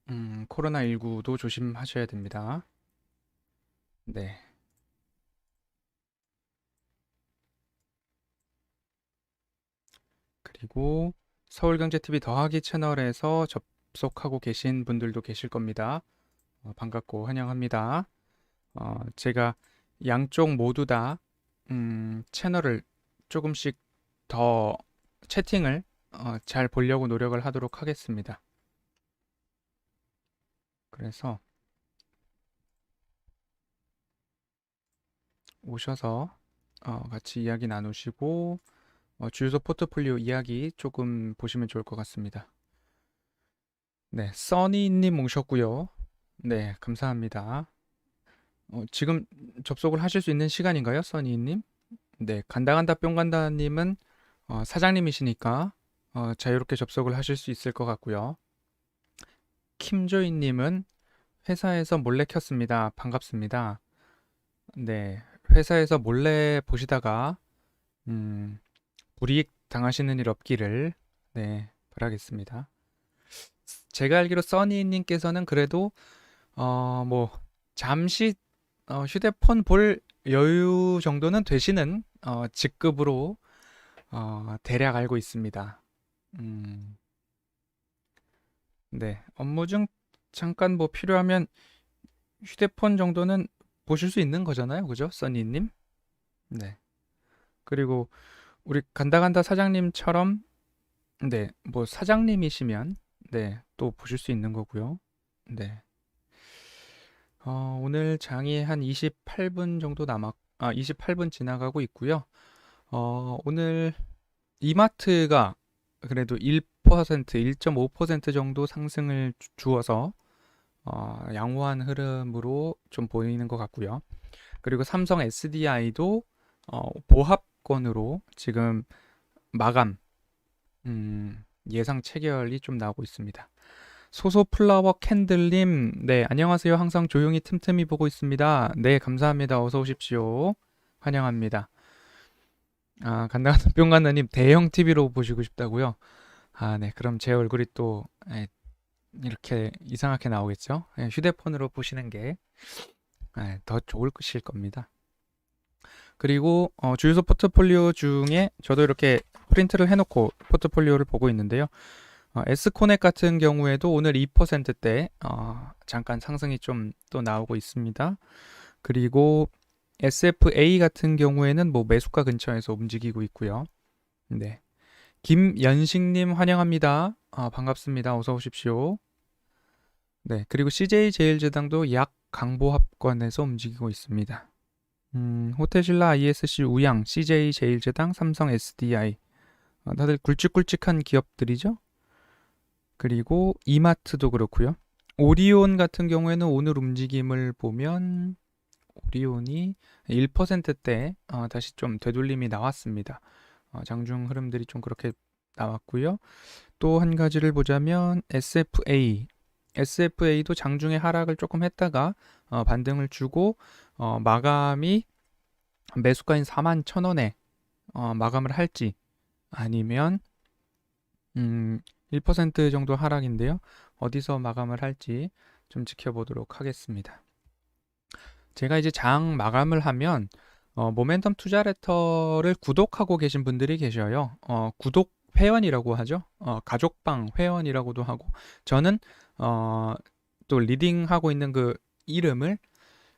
코로나19도 조심하셔야 됩니다. 네. 그리고 서울경제TV 더하기 채널에서 접속하고 계신 분들도 계실 겁니다. 반갑고 환영합니다. 제가 양쪽 모두 다 채널을 조금씩 더 채팅을 잘 보려고 노력을 하도록 하겠습니다. 그래서 오셔서 같이 이야기 나누시고 주유소 포트폴리오 이야기 조금 보시면 좋을 것 같습니다. 네, 써니님 오셨고요. 네, 감사합니다. 지금 접속을 하실 수 있는 시간인가요, 써니님? 네, 간다간다 뿅간다님은 사장님이시니까 자유롭게 접속을 하실 수 있을 것 같고요. 킴조이님은 회사에서 몰래 켰습니다. 반갑습니다. 네, 회사에서 몰래 보시다가 음, 불이익 당하시는 일 없기를 네, 바라겠습니다. 제가 알기로 써니님께서는 그래도 뭐 잠시 휴대폰 볼 여유 정도는 되시는 직급으로 대략 알고 있습니다. 음, 네, 업무 중 잠깐 뭐 필요하면 휴대폰 정도는 보실 수 있는 거잖아요, 그죠, 써니님? 네. 그리고 우리 간다간다 사장님처럼 네, 뭐 사장님이시면 네, 또 보실 수 있는 거고요. 네. 오늘 장이 한 28분 정도 28분 지나가고 있고요. 오늘 이마트가 그래도 1%, 1.5% 정도 상승을 주어서 양호한 흐름으로 좀 보이는 것 같고요. 그리고 삼성 SDI도 보합권으로 지금 마감 예상 체결이 좀 나오고 있습니다. 소소 플라워 캔들님, 네, 안녕하세요. 항상 조용히 틈틈이 보고 있습니다. 네, 감사합니다. 어서 오십시오. 환영합니다. 간다간다 뿅간다님, 대형 TV로 보시고 싶다고요? 네, 그럼 제 얼굴이 또 이렇게 이상하게 나오겠죠? 휴대폰으로 보시는 게 더 좋으실 겁니다. 그리고 주유소 포트폴리오 중에 저도 이렇게 프린트를 해놓고 포트폴리오를 보고 있는데요. S코넥 같은 경우에도 오늘 2%대 잠깐 상승이 좀 또 나오고 있습니다. 그리고 SFA 같은 경우에는 뭐 매수가 근처에서 움직이고 있고요. 네. 김연식님 환영합니다. 반갑습니다. 어서 오십시오. 네. 그리고 CJ제일제당도 약 강보합권에서 움직이고 있습니다. 호텔신라 ISC 우양, CJ제일제당, 삼성 SDI 다들 굵직굵직한 기업들이죠. 그리고 이마트도 그렇고요. 오리온 같은 경우에는 오늘 움직임을 보면 오리온이 1%대 다시 좀 되돌림이 나왔습니다. 장중 흐름들이 좀 그렇게 나왔고요. 또 한 가지를 보자면 SFA도 장중에 하락을 조금 했다가 반등을 주고 마감이 매수가인 41,000원에 마감을 할지 아니면 1% 정도 하락인데요. 어디서 마감을 할지 좀 지켜보도록 하겠습니다. 제가 이제 장 마감을 하면 모멘텀 투자 레터를 구독하고 계신 분들이 계셔요. 구독 회원이라고 하죠. 가족방 회원이라고도 하고 저는 또 리딩하고 있는 그 이름을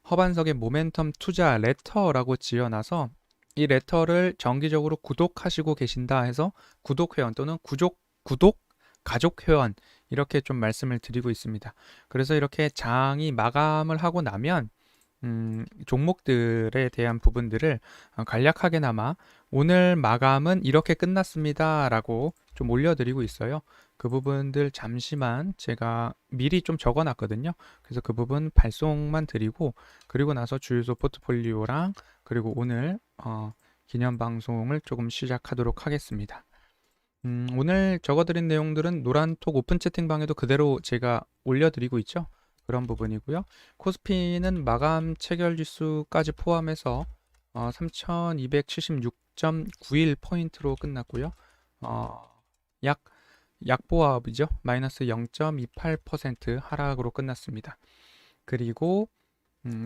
허반석의 모멘텀 투자 레터라고 지어놔서 이 레터를 정기적으로 구독하시고 계신다 해서 구독 회원 또는 구독 가족 회원 이렇게 좀 말씀을 드리고 있습니다. 그래서 이렇게 장이 마감을 하고 나면 종목들에 대한 부분들을 간략하게나마 오늘 마감은 이렇게 끝났습니다 라고 좀 올려드리고 있어요. 그 부분들 잠시만 제가 미리 좀 적어놨거든요. 그래서 그 부분 발송만 드리고 그리고 나서 주유소 포트폴리오랑 그리고 오늘 기념 방송을 조금 시작하도록 하겠습니다. 오늘 적어드린 내용들은 노란톡 오픈 채팅방에도 그대로 제가 올려드리고 있죠. 그런 부분이고요. 코스피는 마감 체결 지수까지 포함해서 3276.91포인트로 끝났고요. 약 약보합이죠. 마이너스 0.28% 하락으로 끝났습니다. 그리고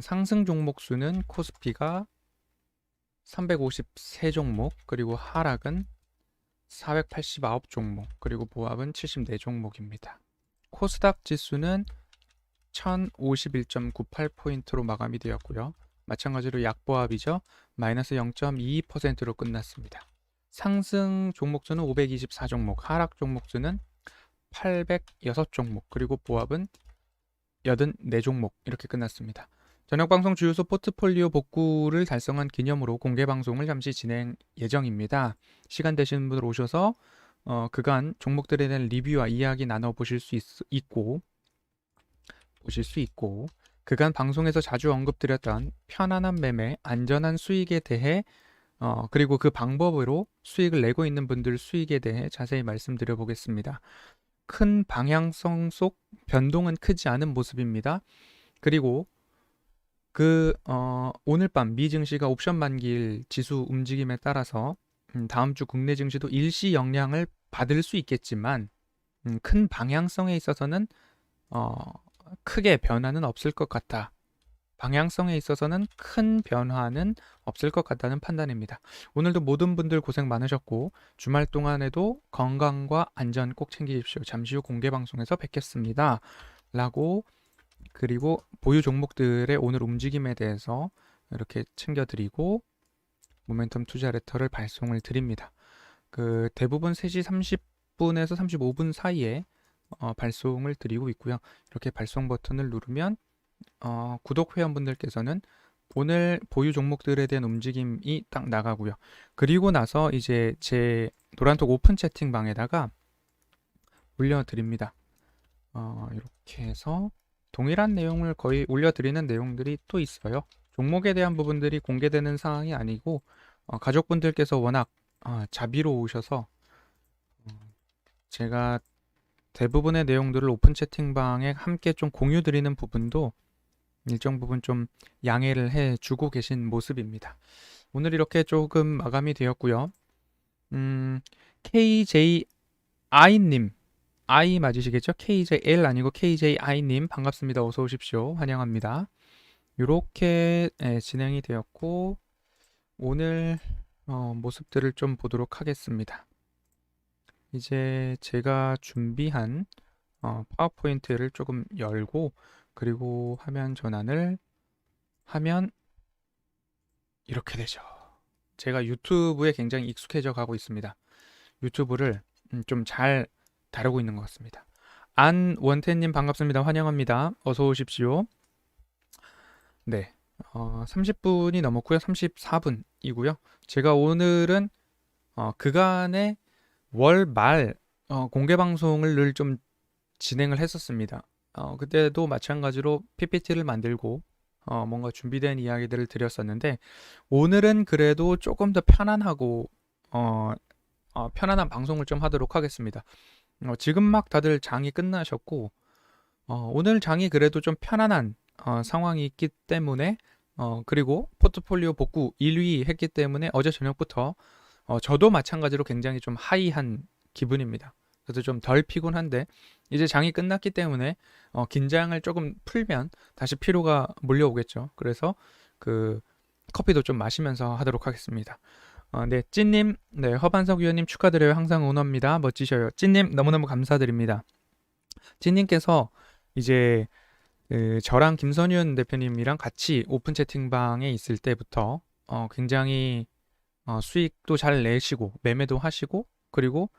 상승 종목 수는 코스피가 353종목, 그리고 하락은 489종목, 그리고 보합은 74종목입니다. 코스닥 지수는 1051.98포인트로 마감이 되었고요. 마찬가지로 약보합이죠. 마이너스 0.22%로 끝났습니다. 상승 종목수는 524종목, 하락 종목수는 806종목, 그리고 보합은 84종목 이렇게 끝났습니다. 저녁방송 주요소 포트폴리오 복구를 달성한 기념으로 공개방송을 잠시 진행 예정입니다. 시간 되시는 분들 오셔서 그간 종목들에 대한 리뷰와 이야기 나눠보실 수 있고 그간 방송에서 자주 언급드렸던 편안한 매매, 안전한 수익에 대해 그리고 그 방법으로 수익을 내고 있는 분들 수익에 대해 자세히 말씀드려 보겠습니다. 큰 방향성 속 변동은 크지 않은 모습입니다. 그리고 오늘 밤 미 증시가 옵션 만기일 지수 움직임에 따라서 다음 주 국내 증시도 일시 영향을 받을 수 있겠지만 큰 방향성에 있어서는 크게 변화는 없을 것 같다. 방향성에 있어서는 큰 변화는 없을 것 같다는 판단입니다. 오늘도 모든 분들 고생 많으셨고 주말 동안에도 건강과 안전 꼭 챙기십시오. 잠시 후 공개 방송에서 뵙겠습니다. 라고 그리고 보유 종목들의 오늘 움직임에 대해서 이렇게 챙겨드리고 모멘텀 투자 레터를 발송을 드립니다. 대부분 3시 30분에서 35분 사이에 발송을 드리고 있고요. 이렇게 발송 버튼을 누르면 구독 회원분들께서는 오늘 보유 종목들에 대한 움직임이 딱 나가고요. 그리고 나서 이제 제 노란톡 오픈 채팅방에다가 올려드립니다. 이렇게 해서 동일한 내용을 거의 올려드리는 내용들이 또 있어요. 종목에 대한 부분들이 공개되는 상황이 아니고 가족분들께서 워낙 자비로우셔서 제가 대부분의 내용들을 오픈 채팅방에 함께 좀 공유 드리는 부분도 일정 부분 좀 양해를 해주고 계신 모습입니다. 오늘 이렇게 조금 마감이 되었고요. KJI님, I 맞으시겠죠? KJL 아니고 KJI님 반갑습니다. 어서 오십시오. 환영합니다. 이렇게 진행이 되었고 오늘 모습들을 좀 보도록 하겠습니다. 이제 제가 준비한 파워포인트를 조금 열고 그리고 화면 전환을 하면 이렇게 되죠. 제가 유튜브에 굉장히 익숙해져 가고 있습니다. 유튜브를 좀 잘 다루고 있는 것 같습니다. 안원태님 반갑습니다. 환영합니다. 어서 오십시오. 네, 30분이 넘었고요. 34분이고요. 제가 오늘은 그간의 월 말 공개 방송을 늘 좀 진행을 했었습니다. 그때도 마찬가지로 PPT를 만들고 뭔가 준비된 이야기들을 드렸었는데 오늘은 그래도 조금 더 편안하고 편안한 방송을 좀 하도록 하겠습니다. 지금 막 다들 장이 끝나셨고 오늘 장이 그래도 좀 편안한 상황이 있기 때문에 그리고 포트폴리오 복구 1위 했기 때문에 어제 저녁부터 저도 마찬가지로 굉장히 좀 하이한 기분입니다. 그래서 좀 덜 피곤한데 이제 장이 끝났기 때문에 긴장을 조금 풀면 다시 피로가 몰려오겠죠. 그래서 커피도 좀 마시면서 하도록 하겠습니다. 네, 찐님, 네, 허반석 위원님 축하드려요. 항상 응원합니다. 멋지셔요. 찐님 너무너무 감사드립니다. 찐님께서 이제 저랑 김선윤 대표님이랑 같이 오픈 채팅방에 있을 때부터 굉장히 수익도 잘 내시고 매매도 하시고 그리고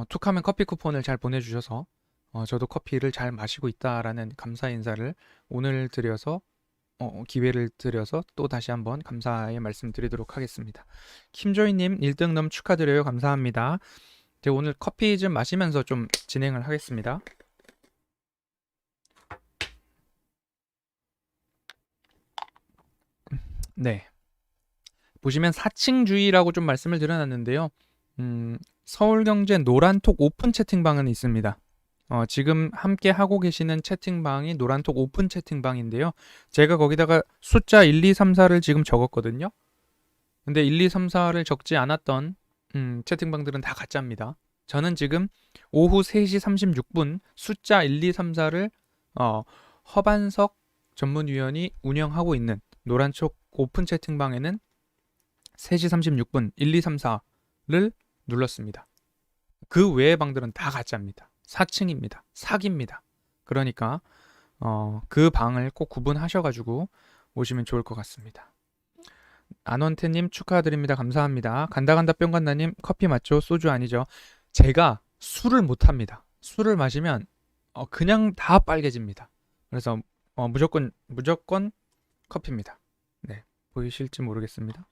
툭하면 커피 쿠폰을 잘 보내주셔서 저도 커피를 잘 마시고 있다라는 감사 인사를 오늘 드려서 기회를 드려서 또 다시 한번 감사의 말씀 드리도록 하겠습니다. 김조이님 1등 너무 축하드려요. 감사합니다. 제가 오늘 커피 좀 마시면서 좀 진행을 하겠습니다. 네, 보시면 사칭주의라고 좀 말씀을 드려놨는데요. 서울경제 노란톡 오픈 채팅방은 있습니다. 지금 함께 하고 계시는 채팅방이 노란톡 오픈 채팅방인데요. 제가 거기다가 숫자 1, 2, 3, 4를 지금 적었거든요. 근데 1, 2, 3, 4를 적지 않았던 채팅방들은 다 가짜입니다. 저는 지금 오후 3시 36분 숫자 1, 2, 3, 4를 허반석 전문위원이 운영하고 있는 노란촉 오픈 채팅방에는 3시 36분 1, 2, 3, 4를 눌렀습니다. 그 외의 방들은 다 가짜입니다. 사칭입니다. 사기입니다. 그러니까 그 방을 꼭 구분하셔가지고 오시면 좋을 것 같습니다. 안원태님 축하드립니다. 감사합니다. 간다간다 뿅간다님 커피 맞죠? 소주 아니죠? 제가 술을 못합니다. 술을 마시면 그냥 다 빨개집니다. 그래서 무조건 커피입니다. 네, 보이실지 모르겠습니다.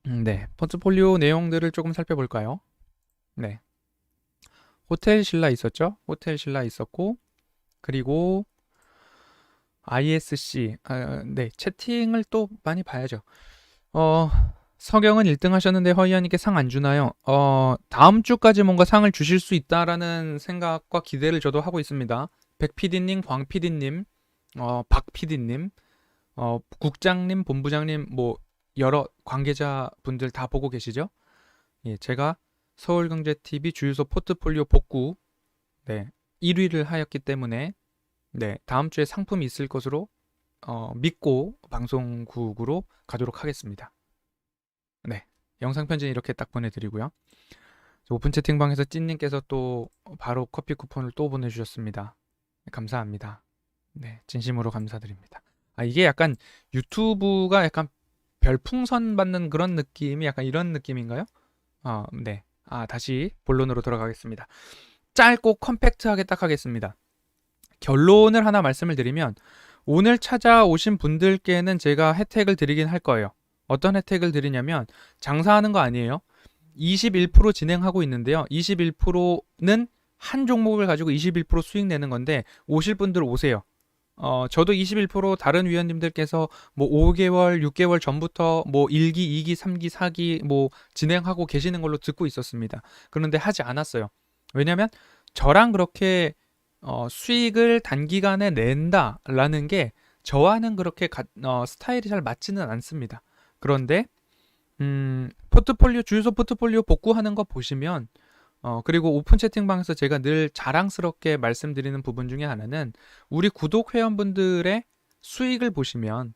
네, 포트폴리오 내용들을 조금 살펴볼까요? 네, 호텔 신라 있었죠? 호텔 신라 있었고, 그리고 ISC, 네, 채팅을 또 많이 봐야죠. 서경은 1등 하셨는데 허이아님께 상 안 주나요? 다음 주까지 뭔가 상을 주실 수 있다라는 생각과 기대를 저도 하고 있습니다. 백PD님, 광PD님, 박PD님, 국장님, 본부장님, 뭐 여러 관계자분들 다 보고 계시죠? 예, 제가 서울경제TV 주유소 포트폴리오 복구 1위를 하였기 때문에 다음 주에 상품이 있을 것으로 믿고 방송국으로 가도록 하겠습니다. 네, 영상 편지는 이렇게 딱 보내드리고요. 오픈 채팅방에서 찐님께서 또 바로 커피 쿠폰을 또 보내주셨습니다. 감사합니다. 네, 진심으로 감사드립니다. 이게 약간 유튜브가 약간 별풍선 받는 그런 느낌이 약간 이런 느낌인가요? 네. 다시 본론으로 돌아가겠습니다. 짧고 컴팩트하게 딱 하겠습니다. 결론을 하나 말씀을 드리면 오늘 찾아오신 분들께는 제가 혜택을 드리긴 할 거예요. 어떤 혜택을 드리냐면 장사하는 거 아니에요. 21% 진행하고 있는데요. 21%는 한 종목을 가지고 21% 수익 내는 건데 오실 분들 오세요. 저도 21% 다른 위원님들께서 뭐 5개월, 6개월 전부터 뭐 1기, 2기, 3기, 4기 뭐 진행하고 계시는 걸로 듣고 있었습니다. 그런데 하지 않았어요. 왜냐면 저랑 그렇게 수익을 단기간에 낸다라는 게 저와는 그렇게 스타일이 잘 맞지는 않습니다. 그런데 포트폴리오 주유소 포트폴리오 복구하는 거 보시면 그리고 오픈 채팅방에서 제가 늘 자랑스럽게 말씀드리는 부분 중에 하나는 우리 구독 회원분들의 수익을 보시면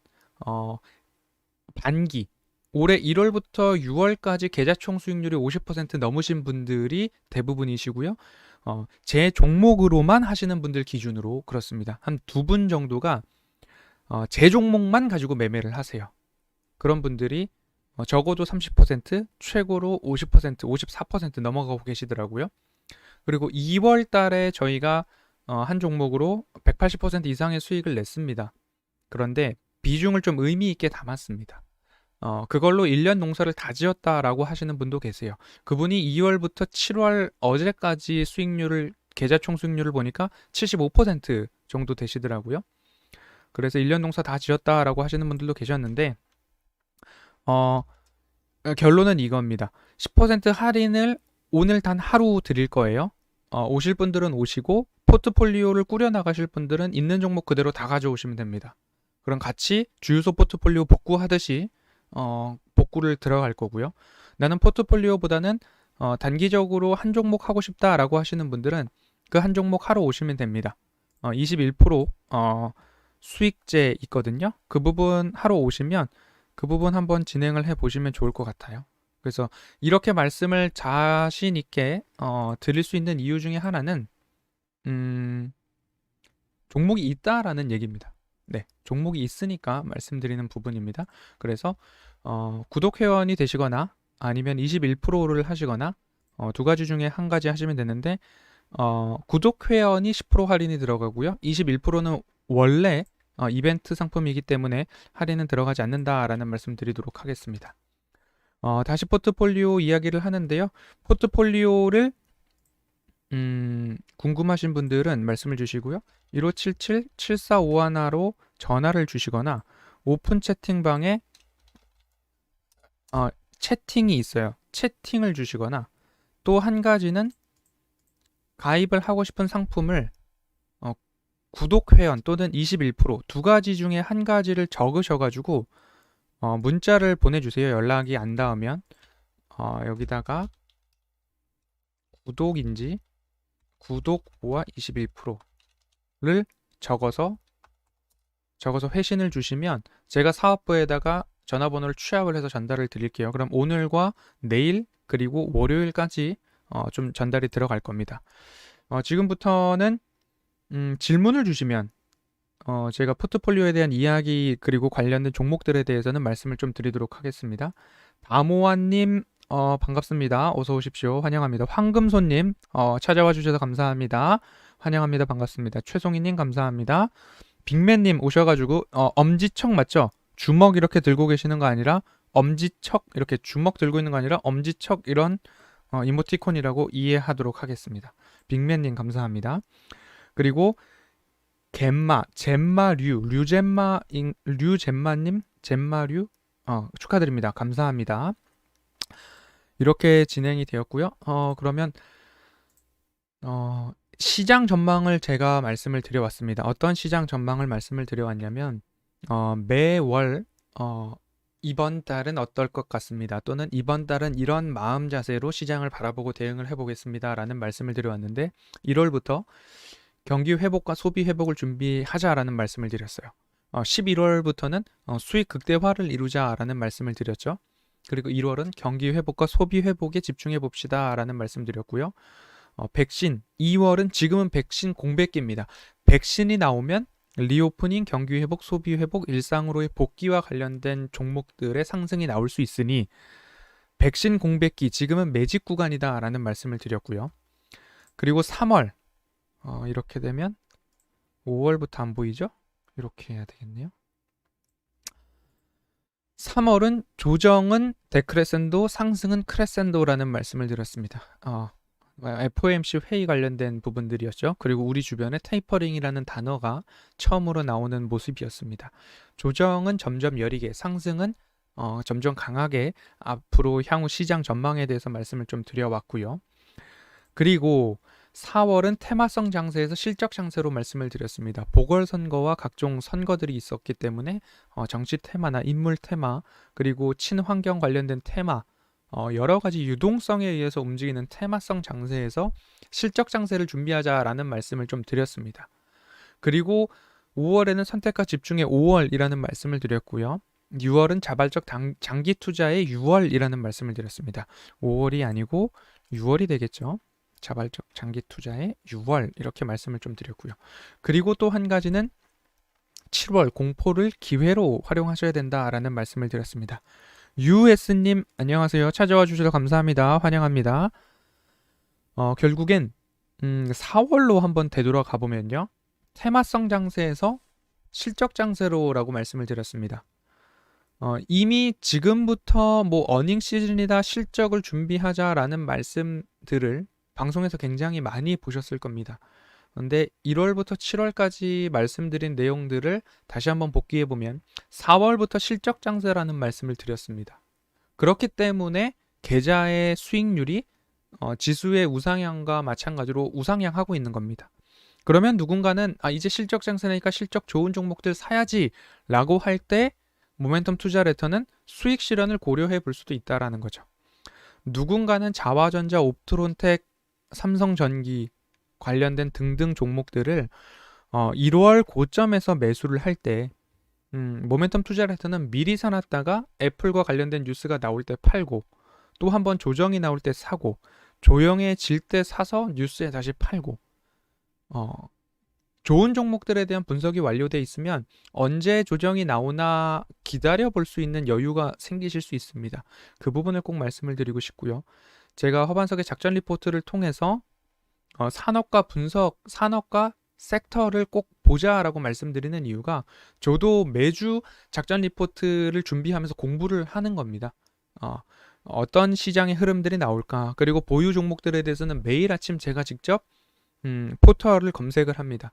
반기 올해 1월부터 6월까지 계좌 총 수익률이 50% 넘으신 분들이 대부분이시고요. 제 종목으로만 하시는 분들 기준으로 그렇습니다. 한 2분 정도가 제 종목만 가지고 매매를 하세요. 그런 분들이 적어도 30%, 최고로 50%, 54% 넘어가고 계시더라고요. 그리고 2월 달에 저희가 한 종목으로 180% 이상의 수익을 냈습니다. 그런데 비중을 좀 의미 있게 담았습니다. 그걸로 1년 농사를 다 지었다라고 하시는 분도 계세요. 그분이 2월부터 7월 어제까지 수익률을 계좌 총 수익률을 보니까 75% 정도 되시더라고요. 그래서 1년 농사 다 지었다라고 하시는 분들도 계셨는데 결론은 이겁니다. 10% 할인을 오늘 단 하루 드릴 거예요. 오실 분들은 오시고 포트폴리오를 꾸려나가실 분들은 있는 종목 그대로 다 가져오시면 됩니다. 그럼 같이 주유소 포트폴리오 복구하듯이 복구를 들어갈 거고요. 나는 포트폴리오보다는 단기적으로 한 종목 하고 싶다라고 하시는 분들은 그 한 종목 하러 오시면 됩니다. 21% 수익제 있거든요. 그 부분 하러 오시면 그 부분 한번 진행을 해보시면 좋을 것 같아요. 그래서 이렇게 말씀을 자신 있게 드릴 수 있는 이유 중에 하나는 종목이 있다라는 얘기입니다. 네, 종목이 있으니까 말씀드리는 부분입니다. 그래서 구독 회원이 되시거나 아니면 21%를 하시거나 두 가지 중에 한 가지 하시면 되는데 구독 회원이 10% 할인이 들어가고요. 21%는 원래 이벤트 상품이기 때문에 할인은 들어가지 않는다라는 말씀 드리도록 하겠습니다. 다시 포트폴리오 이야기를 하는데요. 포트폴리오를 궁금하신 분들은 말씀을 주시고요. 1577-7451로 전화를 주시거나 오픈 채팅방에 채팅이 있어요. 채팅을 주시거나 또 한 가지는 가입을 하고 싶은 상품을 구독 회원 또는 21%두 가지 중에 한 가지를 적으셔가지고 문자를 보내주세요. 연락이 안 닿으면 여기다가 구독인지 구독부와 21%를 적어서 회신을 주시면 제가 사업부에다가 전화번호를 취합을 해서 전달을 드릴게요. 그럼 오늘과 내일 그리고 월요일까지 좀 전달이 들어갈 겁니다. 지금부터는 질문을 주시면 제가 포트폴리오에 대한 이야기 그리고 관련된 종목들에 대해서는 말씀을 좀 드리도록 하겠습니다. 다모아님 반갑습니다. 어서 오십시오. 환영합니다. 황금손님 찾아와 주셔서 감사합니다. 환영합니다. 반갑습니다. 최송이님 감사합니다. 빅맨님 오셔가지고 엄지척 맞죠? 주먹 이렇게 들고 계시는 거 아니라 엄지척 이렇게 주먹 들고 있는 거 아니라 엄지척 이런 이모티콘이라고 이해하도록 하겠습니다. 빅맨님 감사합니다. 그리고 류잼마님 축하드립니다. 감사합니다. 이렇게 진행이 되었고요. 그러면 시장 전망을 제가 말씀을 드려왔습니다. 어떤 시장 전망을 말씀을 드려왔냐면 매월 이번 달은 어떨 것 같습니다. 또는 이번 달은 이런 마음 자세로 시장을 바라보고 대응을 해보겠습니다. 라는 말씀을 드려왔는데 1월부터 경기 회복과 소비 회복을 준비하자라는 말씀을 드렸어요. 11월부터는 수익 극대화를 이루자라는 말씀을 드렸죠. 그리고 1월은 경기 회복과 소비 회복에 집중해 봅시다 라는 말씀 드렸고요. 백신 2월은 지금은 백신 공백기입니다. 백신이 나오면 리오프닝, 경기 회복, 소비 회복, 일상으로의 복귀와 관련된 종목들의 상승이 나올 수 있으니 백신 공백기 지금은 매집 구간이다 라는 말씀을 드렸고요. 그리고 3월 이렇게 되면 5월부터 안 보이죠? 이렇게 해야 되겠네요. 3월은 조정은 데크레센도, 상승은 크레센도라는 말씀을 드렸습니다. FOMC 회의 관련된 부분들이었죠. 그리고 우리 주변에 테이퍼링이라는 단어가 처음으로 나오는 모습이었습니다. 조정은 점점 여리게, 상승은 점점 강하게 앞으로 향후 시장 전망에 대해서 말씀을 좀 드려왔고요. 그리고 4월은 테마성 장세에서 실적 장세로 말씀을 드렸습니다. 보궐선거와 각종 선거들이 있었기 때문에 정치 테마나 인물 테마 그리고 친환경 관련된 테마 여러 가지 유동성에 의해서 움직이는 테마성 장세에서 실적 장세를 준비하자라는 말씀을 좀 드렸습니다. 그리고 5월에는 선택과 집중의 5월이라는 말씀을 드렸고요. 6월은 자발적 장기 투자의 6월이라는 말씀을 드렸습니다. 5월이 아니고 6월이 되겠죠. 자발적 장기 투자의 6월 이렇게 말씀을 좀 드렸고요. 그리고 또 한 가지는 7월 공포를 기회로 활용하셔야 된다라는 말씀을 드렸습니다. US님 안녕하세요. 찾아와 주셔서 감사합니다. 환영합니다. 결국엔 4월로 한번 되돌아가 보면요. 테마성 장세에서 실적 장세로라고 말씀을 드렸습니다. 이미 지금부터 뭐 어닝 시즌이다 실적을 준비하자라는 말씀들을 방송에서 굉장히 많이 보셨을 겁니다. 그런데 1월부터 7월까지 말씀드린 내용들을 다시 한번 복귀해보면 4월부터 실적 장세라는 말씀을 드렸습니다. 그렇기 때문에 계좌의 수익률이 지수의 우상향과 마찬가지로 우상향하고 있는 겁니다. 그러면 누군가는 이제 실적 장세니까 실적 좋은 종목들 사야지 라고 할 때 모멘텀 투자 레터는 수익 실현을 고려해 볼 수도 있다라는 거죠. 누군가는 자화전자, 옵트론텍, 삼성전기 관련된 등등 종목들을 1월 고점에서 매수를 할 때 모멘텀 투자 레터는 미리 사놨다가 애플과 관련된 뉴스가 나올 때 팔고 또 한번 조정이 나올 때 사고 조정해질 때 사서 뉴스에 다시 팔고 좋은 종목들에 대한 분석이 완료돼 있으면 언제 조정이 나오나 기다려 볼 수 있는 여유가 생기실 수 있습니다. 그 부분을 꼭 말씀을 드리고 싶고요. 제가 허반석의 작전 리포트를 통해서 산업과 분석, 산업과 섹터를 꼭 보자라고 말씀드리는 이유가 저도 매주 작전 리포트를 준비하면서 공부를 하는 겁니다. 어떤 시장의 흐름들이 나올까, 그리고 보유 종목들에 대해서는 매일 아침 제가 직접 포털을 검색을 합니다.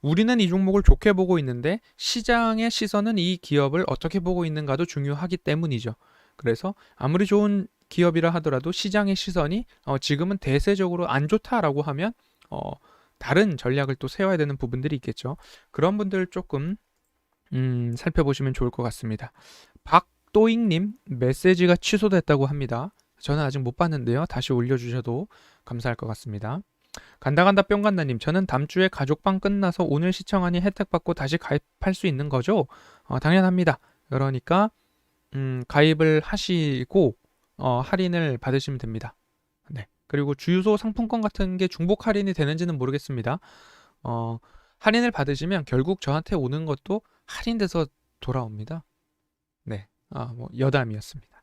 우리는 이 종목을 좋게 보고 있는데 시장의 시선은 이 기업을 어떻게 보고 있는가도 중요하기 때문이죠. 그래서 아무리 좋은 기업이라 하더라도 시장의 시선이 지금은 대세적으로 안 좋다라고 하면 다른 전략을 또 세워야 되는 부분들이 있겠죠. 그런 분들 조금 살펴보시면 좋을 것 같습니다. 박도익님 메시지가 취소됐다고 합니다. 저는 아직 못 봤는데요. 다시 올려주셔도 감사할 것 같습니다. 간다간다 뿅간다님, 저는 다음 주에 가족방 끝나서 오늘 시청하니 혜택 받고 다시 가입할 수 있는 거죠? 당연합니다. 그러니까 가입을 하시고 할인을 받으시면 됩니다. 네. 그리고 주유소 상품권 같은 게 중복 할인이 되는지는 모르겠습니다. 할인을 받으시면 결국 저한테 오는 것도 할인돼서 돌아옵니다. 네. 뭐 여담이었습니다.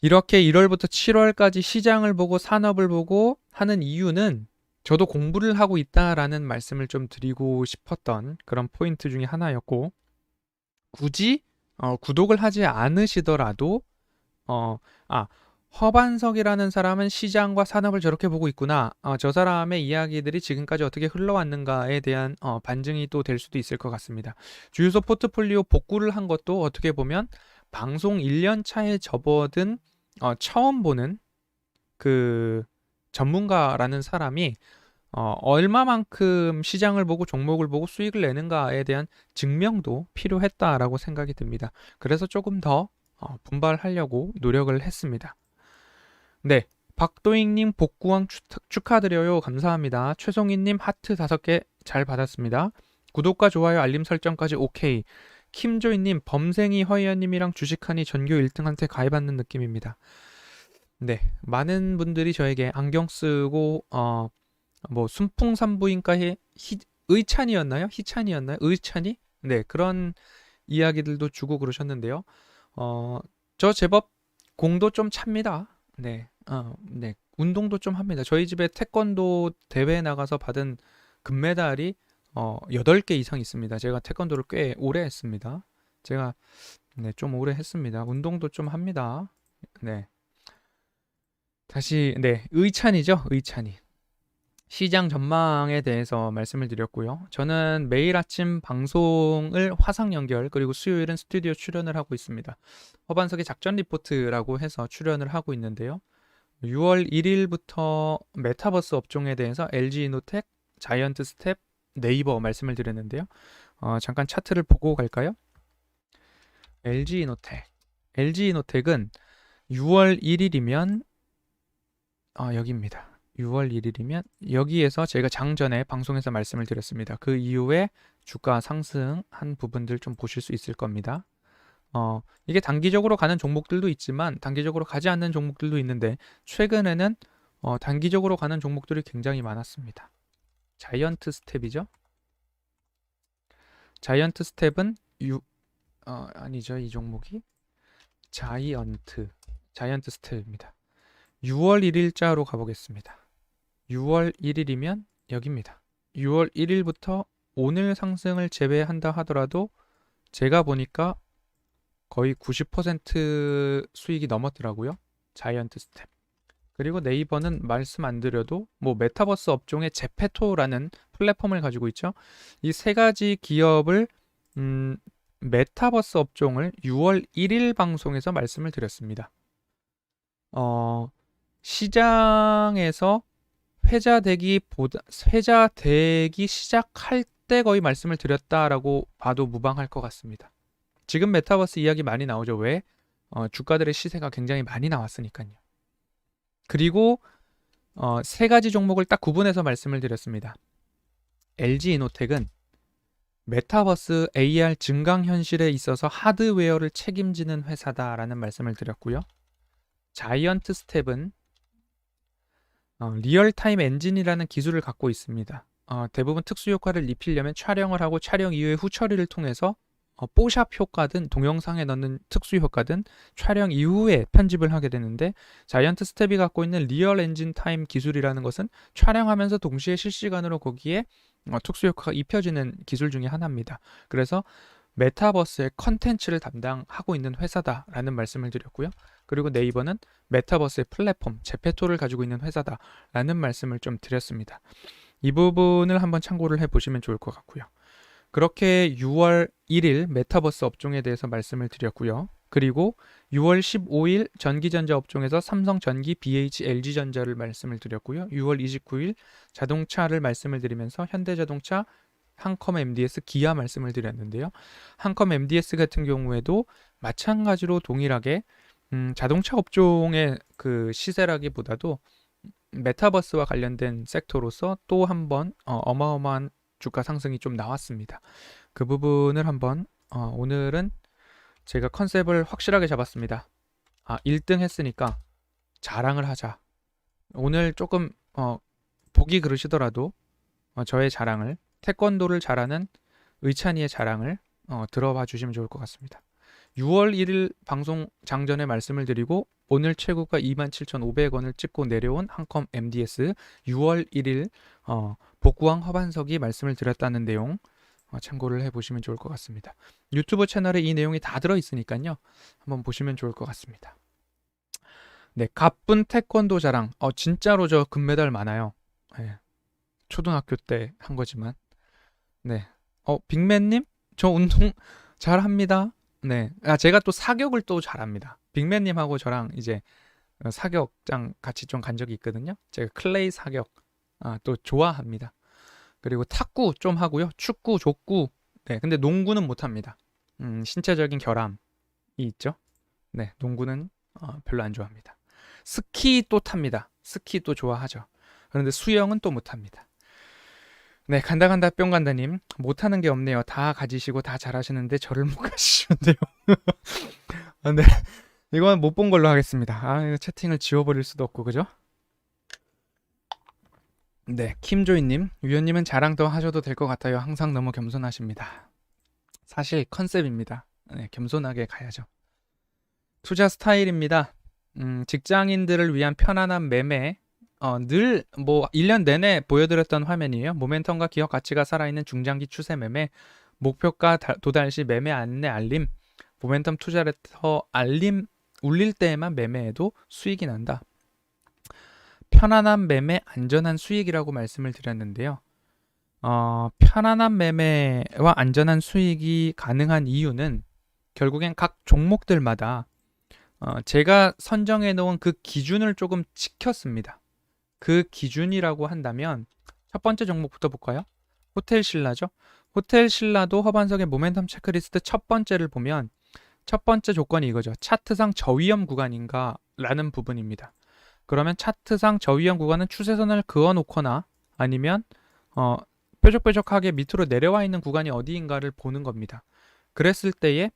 이렇게 1월부터 7월까지 시장을 보고 산업을 보고 하는 이유는 저도 공부를 하고 있다라는 말씀을 좀 드리고 싶었던 그런 포인트 중에 하나였고, 굳이 구독을 하지 않으시더라도 허반석이라는 사람은 시장과 산업을 저렇게 보고 있구나. 저 사람의 이야기들이 지금까지 어떻게 흘러왔는가에 대한 반증이 또 될 수도 있을 것 같습니다. 주유소 포트폴리오 복구를 한 것도 어떻게 보면 방송 1년 차에 접어든 처음 보는 그 전문가라는 사람이 얼마만큼 시장을 보고 종목을 보고 수익을 내는가에 대한 증명도 필요했다라고 생각이 듭니다. 그래서 조금 더 분발하려고 노력을 했습니다. 네, 박도익님 복구왕 축하드려요. 감사합니다. 최송이님 하트 5개 잘 받았습니다. 구독과 좋아요 알림 설정까지 오케이. 김조이님 범생이 허이연님이랑 주식하니 전교 1등한테 가입하는 느낌입니다. 네, 많은 분들이 저에게 안경 쓰고 뭐 순풍산부인과 의찬이었나요? 희찬이었나요? 의찬이? 네, 그런 이야기들도 주고 그러셨는데요. 저 제법 공도 좀 찹니다. 네, 네, 운동도 좀 합니다. 저희 집에 태권도 대회 나가서 받은 금메달이 8개 이상 있습니다. 제가 태권도를 꽤 오래 했습니다. 제가 네, 좀 오래 했습니다. 운동도 좀 합니다. 네. 다시 네, 의찬이죠. 의찬이. 시장 전망에 대해서 말씀을 드렸고요. 저는 매일 아침 방송을 화상 연결, 그리고 수요일은 스튜디오 출연을 하고 있습니다. 허반석의 작전 리포트라고 해서 출연을 하고 있는데요. 6월 1일부터 메타버스 업종에 대해서 LG이노텍, 자이언트 스텝, 네이버 말씀을 드렸는데요. 잠깐 차트를 보고 갈까요? LG이노텍은 6월 1일이면 여기입니다. 6월 1일이면 여기에서 제가 장전에 방송에서 말씀을 드렸습니다. 그 이후에 주가 상승한 부분들 좀 보실 수 있을 겁니다. 이게 단기적으로 가는 종목들도 있지만 단기적으로 가지 않는 종목들도 있는데, 최근에는 단기적으로 가는 종목들이 굉장히 많았습니다. 자이언트 스텝이죠. 자이언트 스텝은 아니죠, 이 종목이 자이언트 스텝입니다. 6월 1일자로 가보겠습니다. 6월 1일이면 여기입니다. 6월 1일부터 오늘 상승을 제외한다 하더라도 제가 보니까 거의 90% 수익이 넘었더라고요. 자이언트 스텝. 그리고 네이버는 말씀 안 드려도 뭐 메타버스 업종의 제페토라는 플랫폼을 가지고 있죠. 이 세 가지 기업을 메타버스 업종을 6월 1일 방송에서 말씀을 드렸습니다. 시장에서 회자되기 시작할 때 거의 말씀을 드렸다라고 봐도 무방할 것 같습니다. 지금 메타버스 이야기 많이 나오죠. 왜? 주가들의 시세가 굉장히 많이 나왔으니까요. 그리고 세 가지 종목을 딱 구분해서 말씀을 드렸습니다. LG이노텍은 메타버스 AR 증강현실에 있어서 하드웨어를 책임지는 회사다라는 말씀을 드렸고요. 자이언트 스텝은 리얼타임 엔진이라는 기술을 갖고 있습니다. 대부분 특수효과를 입히려면 촬영을 하고 촬영 이후에 후처리를 통해서 뽀샵 효과든 동영상에 넣는 특수효과든 촬영 이후에 편집을 하게 되는데, 자이언트 스텝이 갖고 있는 리얼 엔진 타임 기술이라는 것은 촬영하면서 동시에 실시간으로 거기에 특수효과가 입혀지는 기술 중에 하나입니다. 그래서 메타버스의 컨텐츠를 담당하고 있는 회사다라는 말씀을 드렸고요. 그리고 네이버는 메타버스의 플랫폼, 제페토를 가지고 있는 회사다라는 말씀을 좀 드렸습니다. 이 부분을 한번 참고를 해보시면 좋을 것 같고요. 그렇게 6월 1일 메타버스 업종에 대해서 말씀을 드렸고요. 그리고 6월 15일 전기전자 업종에서 삼성전기, BH, LG전자를 말씀을 드렸고요. 6월 29일 자동차를 말씀을 드리면서 현대자동차, 한컴 MDS, 기아 말씀을 드렸는데요. 한컴 MDS 같은 경우에도 마찬가지로 동일하게 자동차 업종의 그 시세라기보다도 메타버스와 관련된 섹터로서 또 한 번 어마어마한 주가 상승이 좀 나왔습니다. 그 부분을 한번 오늘은 제가 컨셉을 확실하게 잡았습니다. 1등 했으니까 자랑을 하자. 오늘 조금 보기 그러시더라도 저의 자랑을, 태권도를 잘하는 의찬이의 자랑을 들어봐 주시면 좋을 것 같습니다. 6월 1일 방송 장전에 말씀을 드리고 오늘 최고가 27,500원을 찍고 내려온 한컴 MDS 6월 1일 복구왕 허반석이 말씀을 드렸다는 내용 참고를 해보시면 좋을 것 같습니다. 유튜브 채널에 이 내용이 다 들어있으니까요. 한번 보시면 좋을 것 같습니다. 네, 가쁜 태권도 자랑. 진짜로 저 금메달 많아요. 네, 초등학교 때 한 거지만. 네. 빅맨님? 저 운동 잘합니다. 네. 제가 또 사격을 또 잘합니다. 빅맨님하고 저랑 이제 사격장 같이 좀 간 적이 있거든요. 제가 클레이 사격 또 좋아합니다. 그리고 탁구 좀 하고요. 축구, 족구. 네. 근데 농구는 못 합니다. 신체적인 결함이 있죠. 네. 농구는 별로 안 좋아합니다. 스키 또 탑니다. 스키 또 좋아하죠. 그런데 수영은 또 못 합니다. 네, 간다 뿅간다님 못하는 게 없네요. 다 가지시고 다 잘하시는데 저를 못 가시는데요. 네, 이건 못 본 걸로 하겠습니다. 이거 채팅을 지워버릴 수도 없고 그죠? 네, 킴조이님 위원님은 자랑 더 하셔도 될 것 같아요. 항상 너무 겸손하십니다. 사실 컨셉입니다. 네, 겸손하게 가야죠. 투자 스타일입니다. 직장인들을 위한 편안한 매매. 늘 1년 내내 보여드렸던 화면이에요. 모멘텀과 기업 가치가 살아있는 중장기 추세 매매, 목표가 도달 시 매매 안내 알림, 모멘텀 투자 레터 알림 울릴 때에만 매매해도 수익이 난다. 편안한 매매, 안전한 수익이라고 말씀을 드렸는데요. 편안한 매매와 안전한 수익이 가능한 이유는 결국엔 각 종목들마다 제가 선정해 놓은 그 기준을 조금 지켰습니다. 그 기준이라고 한다면 첫 번째 종목부터 볼까요? 호텔신라죠. 호텔신라도 허반석의 모멘텀 체크리스트 첫 번째를 보면 첫 번째 조건이 이거죠. 차트상 저위험 구간인가 라는 부분입니다. 그러면 차트상 저위험 구간은 추세선을 그어놓거나 아니면 뾰족뾰족하게 밑으로 내려와 있는 구간이 어디인가를 보는 겁니다. 그랬을 때에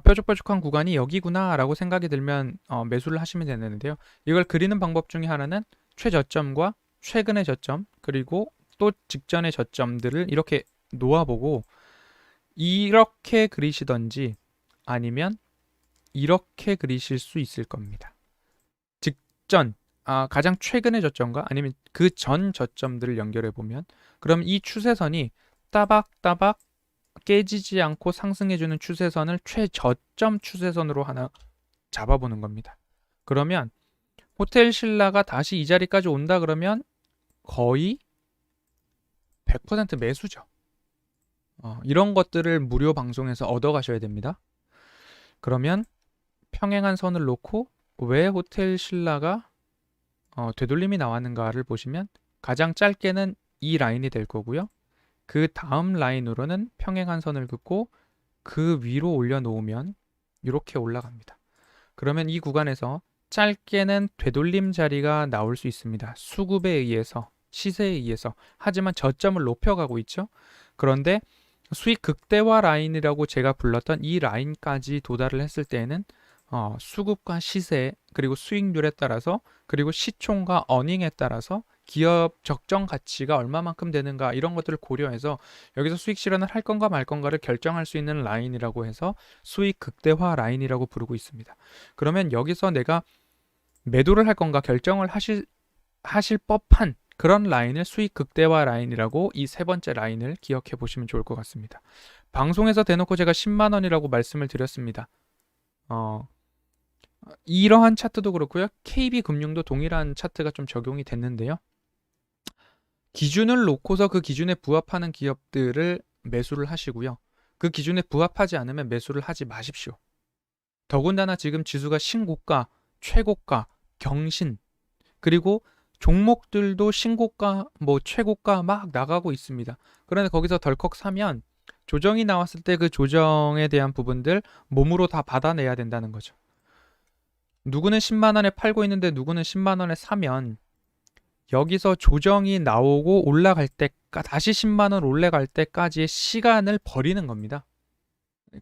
뾰족뾰족한 구간이 여기구나 라고 생각이 들면 매수를 하시면 되는데요. 이걸 그리는 방법 중에 하나는 최저점과 최근의 저점 그리고 또 직전의 저점들을 이렇게 놓아보고 이렇게 그리시던지 아니면 이렇게 그리실 수 있을 겁니다. 직전 가장 최근의 저점과 아니면 그 전 저점들을 연결해 보면 그럼 이 추세선이 따박따박 깨지지 않고 상승해주는 추세선을 최저점 추세선으로 하나 잡아보는 겁니다. 그러면 호텔신라가 다시 이 자리까지 온다 그러면 거의 100% 매수죠. 이런 것들을 무료 방송에서 얻어가셔야 됩니다. 그러면 평행한 선을 놓고 왜 호텔신라가 되돌림이 나왔는가를 보시면 가장 짧게는 이 라인이 될 거고요. 그 다음 라인으로는 평행한 선을 긋고 그 위로 올려놓으면 이렇게 올라갑니다. 그러면 이 구간에서 짧게는 되돌림 자리가 나올 수 있습니다. 수급에 의해서, 시세에 의해서. 하지만 저점을 높여가고 있죠. 그런데 수익 극대화 라인이라고 제가 불렀던 이 라인까지 도달을 했을 때에는 수급과 시세 그리고 수익률에 따라서 그리고 시총과 어닝에 따라서 기업 적정 가치가 얼마만큼 되는가 이런 것들을 고려해서 여기서 수익 실현을 할 건가 말 건가를 결정할 수 있는 라인이라고 해서 수익 극대화 라인이라고 부르고 있습니다. 그러면 여기서 내가 매도를 할 건가 결정을 하실 법한 그런 라인을 수익 극대화 라인이라고 이 세 번째 라인을 기억해 보시면 좋을 것 같습니다. 방송에서 대놓고 제가 10만 원이라고 말씀을 드렸습니다. 이러한 차트도 그렇고요. KB금융도 동일한 차트가 좀 적용이 됐는데요. 기준을 놓고서 그 기준에 부합하는 기업들을 매수를 하시고요. 그 기준에 부합하지 않으면 매수를 하지 마십시오. 더군다나 지금 지수가 신고가, 최고가, 경신 그리고 종목들도 신고가, 최고가 막 나가고 있습니다. 그런데 거기서 덜컥 사면 조정이 나왔을 때 그 조정에 대한 부분들 몸으로 다 받아내야 된다는 거죠. 누구는 10만 원에 팔고 있는데 누구는 10만 원에 사면 여기서 조정이 나오고 올라갈 때까 다시 10만 원 올라갈 때까지의 시간을 버리는 겁니다.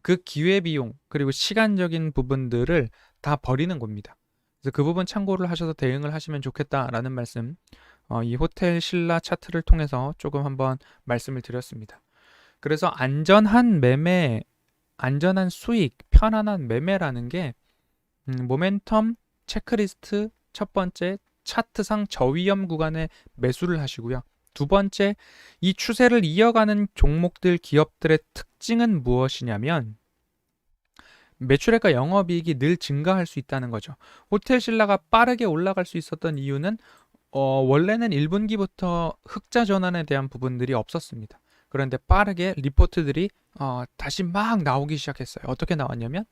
그 기회비용 그리고 시간적인 부분들을 다 버리는 겁니다. 그래서 그 부분 참고를 하셔서 대응을 하시면 좋겠다라는 말씀, 이 호텔 신라 차트를 통해서 조금 한번 말씀을 드렸습니다. 그래서 안전한 매매, 안전한 수익, 편안한 매매라는 게 모멘텀 체크리스트 첫 번째 차트상 저위험 구간에 매수를 하시고요. 두 번째, 이 추세를 이어가는 종목들, 기업들의 특징은 무엇이냐면 매출액과 영업이익이 늘 증가할 수 있다는 거죠. 호텔 신라가 빠르게 올라갈 수 있었던 이유는 원래는 1분기부터 흑자 전환에 대한 부분들이 없었습니다. 그런데 빠르게 리포트들이 다시 막 나오기 시작했어요. 어떻게 나왔냐면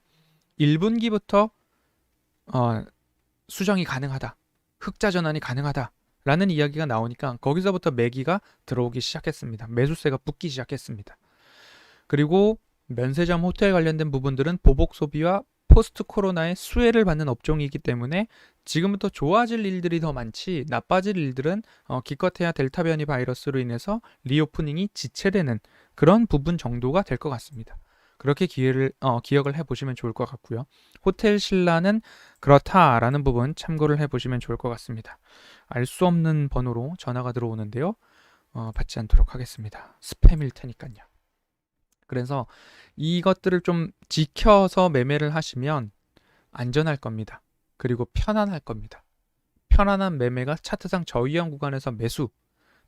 1분기부터 수정이 가능하다, 흑자 전환이 가능하다 라는 이야기가 나오니까 거기서부터 매기가 들어오기 시작했습니다. 매수세가 붙기 시작했습니다. 그리고 면세점 호텔 관련된 부분들은 보복 소비와 포스트 코로나의 수혜를 받는 업종이기 때문에 지금부터 좋아질 일들이 더 많지 나빠질 일들은 기껏해야 델타 변이 바이러스로 인해서 리오프닝이 지체되는 그런 부분 정도가 될 것 같습니다. 그렇게 기억을 해보시면 좋을 것 같고요. 호텔 신라는 그렇다라는 부분 참고를 해보시면 좋을 것 같습니다. 알 수 없는 번호로 전화가 들어오는데요. 받지 않도록 하겠습니다. 스팸일 테니까요. 그래서 이것들을 좀 지켜서 매매를 하시면 안전할 겁니다. 그리고 편안할 겁니다. 편안한 매매가 차트상 저위험 구간에서 매수,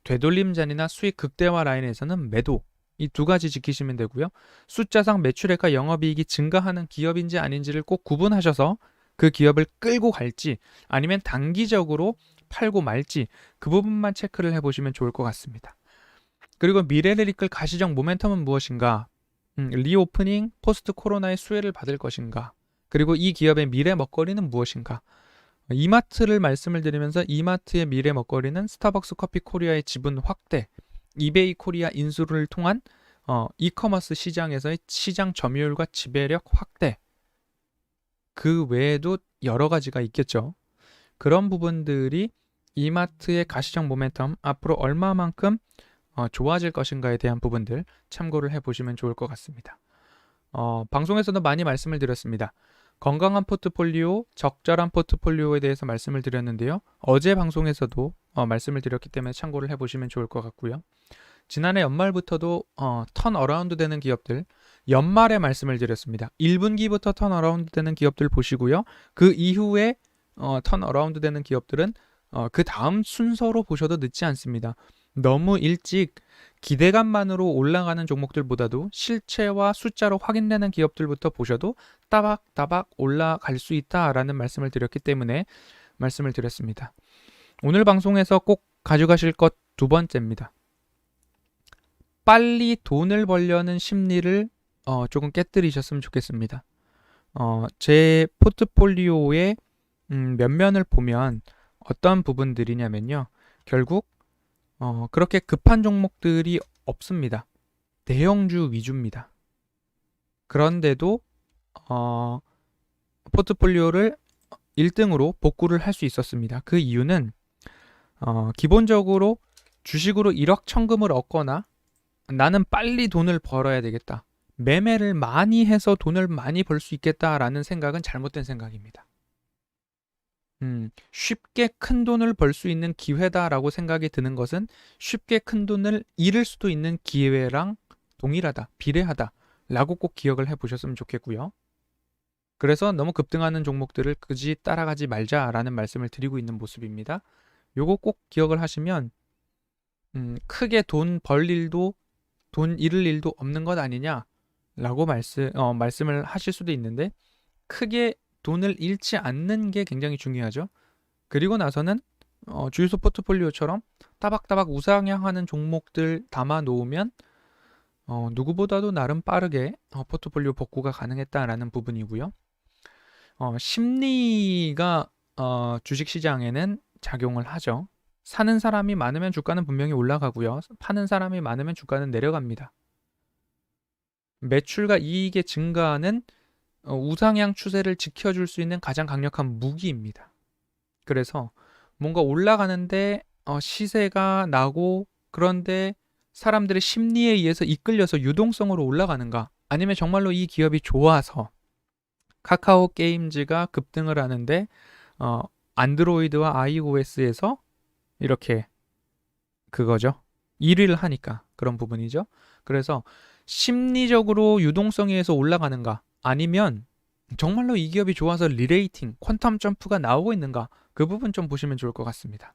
되돌림 잔이나 수익 극대화 라인에서는 매도, 이 두 가지 지키시면 되고요. 숫자상 매출액과 영업이익이 증가하는 기업인지 아닌지를 꼭 구분하셔서 그 기업을 끌고 갈지 아니면 단기적으로 팔고 말지 그 부분만 체크를 해보시면 좋을 것 같습니다. 그리고 미래를 이끌 가시적 모멘텀은 무엇인가? 리오프닝, 포스트 코로나의 수혜를 받을 것인가? 그리고 이 기업의 미래 먹거리는 무엇인가? 이마트를 말씀을 드리면서 이마트의 미래 먹거리는 스타벅스 커피 코리아의 지분 확대, 이베이 코리아 인수를 통한 이커머스 시장에서의 시장 점유율과 지배력 확대, 그 외에도 여러 가지가 있겠죠. 그런 부분들이 이마트의 가시적 모멘텀 앞으로 얼마만큼 좋아질 것인가에 대한 부분들 참고를 해보시면 좋을 것 같습니다. 방송에서도 많이 말씀을 드렸습니다. 건강한 포트폴리오, 적절한 포트폴리오에 대해서 말씀을 드렸는데요. 어제 방송에서도 말씀을 드렸기 때문에 참고를 해보시면 좋을 것 같고요. 지난해 연말부터도 턴 어라운드 되는 기업들, 연말에 말씀을 드렸습니다. 1분기부터 턴 어라운드 되는 기업들 보시고요. 그 이후에 턴 어라운드 되는 기업들은 그 다음 순서로 보셔도 늦지 않습니다. 너무 일찍 기대감만으로 올라가는 종목들보다도 실체와 숫자로 확인되는 기업들부터 보셔도 따박따박 올라갈 수 있다라는 말씀을 드렸기 때문에 말씀을 드렸습니다. 오늘 방송에서 꼭 가져가실 것 두 번째입니다. 빨리 돈을 벌려는 심리를 조금 깨뜨리셨으면 좋겠습니다. 제 포트폴리오의 면면을 보면 어떤 부분들이냐면요. 결국 그렇게 급한 종목들이 없습니다. 대형주 위주입니다. 그런데도 포트폴리오를 1등으로 복구를 할 수 있었습니다. 그 이유는 기본적으로 주식으로 1억 천금을 얻거나 나는 빨리 돈을 벌어야 되겠다. 매매를 많이 해서 돈을 많이 벌 수 있겠다라는 생각은 잘못된 생각입니다. 쉽게 큰 돈을 벌 수 있는 기회다라고 생각이 드는 것은 쉽게 큰 돈을 잃을 수도 있는 기회랑 동일하다, 비례하다 라고 꼭 기억을 해보셨으면 좋겠고요. 그래서 너무 급등하는 종목들을 굳이 따라가지 말자라는 말씀을 드리고 있는 모습입니다. 요거 꼭 기억을 하시면 크게 돈 벌 일도 돈 잃을 일도 없는 것 아니냐라고 말씀을 하실 수도 있는데 크게 돈을 잃지 않는 게 굉장히 중요하죠. 그리고 나서는 주유소 포트폴리오처럼 따박따박 우상향하는 종목들 담아 놓으면 누구보다도 나름 빠르게 포트폴리오 복구가 가능했다라는 부분이고요. 심리가 주식시장에는 작용을 하죠. 사는 사람이 많으면 주가는 분명히 올라가고요. 파는 사람이 많으면 주가는 내려갑니다. 매출과 이익의 증가는 우상향 추세를 지켜줄 수 있는 가장 강력한 무기입니다. 그래서 뭔가 올라가는데 시세가 나고 그런데 사람들의 심리에 의해서 이끌려서 유동성으로 올라가는가? 아니면 정말로 이 기업이 좋아서 카카오 게임즈가 급등을 하는데 안드로이드와 iOS에서 이렇게 그거죠. 1위를 하니까 그런 부분이죠. 그래서 심리적으로 유동성에 의해서 올라가는가? 아니면 정말로 이 기업이 좋아서 리레이팅, 퀀텀 점프가 나오고 있는가? 그 부분 좀 보시면 좋을 것 같습니다.